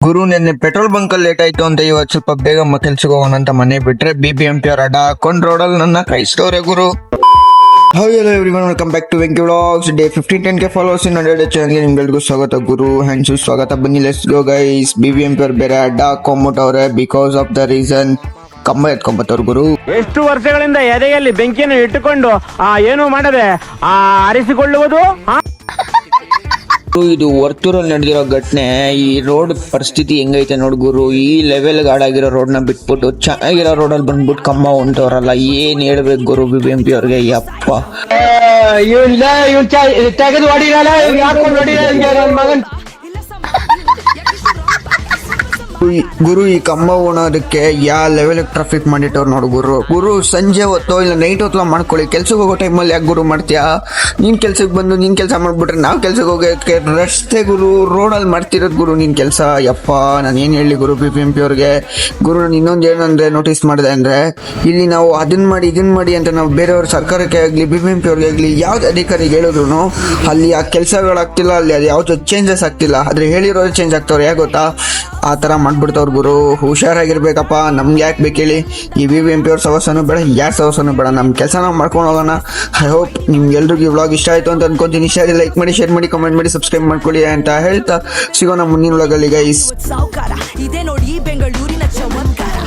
ಗುರು ನಿನ್ನೆ petrol bunk ಅಲ್ಲಿ late ಆಯ್ತು ಅಂತ ಇವತ್ತು ಸ್ವಲ್ಪ ಬೇಗ ಕೆಲ್ಸಕ್ಕೆ ಹೋಗೋಣ ಅಂತ ಮನೆ ಬಿಟ್ರೆ BBMP ಅವ್ರ ಅಡ್ಡ ಹಾಕೊಂಡ್ ರೋಡಲ್ಲಿ ನನ್ನ ಕೈಸ್ತವ್ರೆ ಗುರು. Hi hello everyone, welcome back to Venki vlogs. Day 1510K followers in ಚಾನಲ್ಗೆ ನಿಮ್ಗೆಲ್ರಿಗೂ ಸ್ವಾಗತ ಗುರು. ಹ್ಯಾಂಡ್ಸು ಸ್ವಾಗತ. ಬನ್ನಿ ಲೆಟ್ಸ್ ಗೋ ಗೈಸ್. BBMP ಅವ್ರು ಬೇರೆ ಅಡ್ಡ ಹಾಕೊಂಬಿಟ್ಟವ್ರೆ ಬಿಕಾಸ್ ಆಫ್ ದ ರೀಸನ್ ಕಂಬ ಎತ್ಕೊಂಬತ್ತವ್ರು ಗುರು. ಎಷ್ಟು ವರ್ಷಗಳಿಂದ ಎದೆಯಲ್ಲಿ ಬೆಂಕಿಯನ್ನು ಇಟ್ಟುಕೊಂಡು ಏನು ಮಾಡದೆ ಆರಿಸಿಕೊಳ್ಳುವುದು. ಇದು ವರ್ತೂರಲ್ಲಿ ನಡೆದಿರೋ ಘಟನೆ. ಈ ರೋಡ್ ಪರಿಸ್ಥಿತಿ ಹೆಂಗೈತೆ ನೋಡ್ ಗುರು. ಈ ಲೆವೆಲ್ ಗಾಡಾಗಿರೋ ರೋಡ್ನ ಬಿಟ್ಬಿಟ್ಟು ಚೆನ್ನಾಗಿರೋ ರೋಡಲ್ಲಿ ಬಂದ್ಬಿಟ್ಟು ಕಂಬ ಹೊಂಟವ್ರಲ್ಲ, ಏನ್ ಹೇಳ್ಬೇಕು ಗುರು BBMP ಅವ್ರಿಗೆ. ಯಪ್ಪ ತೆಗೆದು ಹೊಡಿರಲ್ಲ, ಮಗನ್ ಗುರು ಈ ಕಂಬ ಉಣೋದಕ್ಕೆ ಯಾವ ಲೆವೆಲ್ ಟ್ರಾಫಿಕ್ ಮಾಡಿಟ್ಟವ್ರು ನೋಡು ಗುರು. ಸಂಜೆ ಹೊತ್ತೋ ಇಲ್ಲ ನೈಟ್ ಹೊತ್ತು ಮಾಡ್ಕೊಳ್ಳಿ. ಕೆಲ್ಸಕ್ಕೆ ಹೋಗೋ ಟೈಮಲ್ಲಿ ಯಾಕೆ ಗುರು ಮಾಡ್ತೀಯಾ? ನೀನ್ ಕೆಲ್ಸಕ್ಕೆ ಬಂದು ನೀನ್ ಕೆಲಸ ಮಾಡ್ಬಿಟ್ರೆ ನಾವು ಕೆಲ್ಸಕ್ಕೆ ಹೋಗೋಕೆ ರಸ್ತೆ ಗುರು ರೋಡಲ್ಲಿ ಮಾಡ್ತಿರೋದು ಗುರು ನೀನ್ ಕೆಲಸ. ಯಪ್ಪ ನಾನು ಏನ್ ಹೇಳಿ ಗುರು BBMP ಅವ್ರಿಗೆ. ಗುರು ನಾನು ಇನ್ನೊಂದು ಏನಂದ್ರೆ ನೋಟಿಸ್ ಮಾಡಿದೆ ಅಂದ್ರೆ, ಇಲ್ಲಿ ನಾವು ಅದನ್ನ ಮಾಡಿ ಇದನ್ನ ಮಾಡಿ ಅಂತ ನಾವು ಬೇರೆಯವ್ರ ಸರ್ಕಾರಕ್ಕೆ ಆಗ್ಲಿ BBMP ಅವ್ರಿಗೆ ಆಗ್ಲಿ ಯಾವ್ದು ಅಧಿಕಾರಿಗೆ ಹೇಳಿದ್ರು ಅಲ್ಲಿ ಆ ಕೆಲಸಗಳಾಗ್ತಿಲ್ಲ, ಅಲ್ಲಿ ಅದು ಯಾವ್ದು ಚೇಂಜಸ್ ಆಗ್ತಿಲ್ಲ. ಆದ್ರೆ ಹೇಳಿರೋದು ಚೇಂಜ್ ಆಗ್ತವ್ರು. ಯಾಕೆ ಗೊತ್ತಾ? ಆ ತರ ಮಾಡ್ಬಿಡ್ತವ್ರು ಗುರು. ಹುಷಾರಾಗಿರ್ಬೇಕಪ್ಪ. ನಮ್ಗೆ ಯಾಕೆ ಬೇಕೇಳಿ ಈ BBMP ಅವ್ರ ಸವಸನೂ ಬೇಡ, ಯಾರ ಸವಸನೂ ಬೇಡ. ನಮ್ಮ ಕೆಲಸ ನಾವು ಮಾಡ್ಕೊಂಡು ಹೋಗೋಣ. ಐ ಹೋಪ್ ನಿಮ್ಗೆಲ್ರಿಗೂ ಈ ವ್ಲಾಗ್ ಇಷ್ಟ ಆಯ್ತು ಅಂತ ಅನ್ಕೊಂತೀನಿ. ಇಷ್ಟ ಆಗಿ ಲೈಕ್ ಮಾಡಿ, ಶೇರ್ ಮಾಡಿ, ಕಮೆಂಟ್ ಮಾಡಿ, ಸಬ್ಸ್ಕ್ರೈಬ್ ಮಾಡ್ಕೊಳ್ಳಿ ಅಂತ ಹೇಳ್ತಾ ಸಿಗೋಣ ಮುಂದಿನ ವ್ಲಾಗಲ್ಲಿ ಗೈಸ್. ಇದೇ ನೋಡಿ ಬೆಂಗಳೂರಿನ ಚಮತ್ಕಾರ.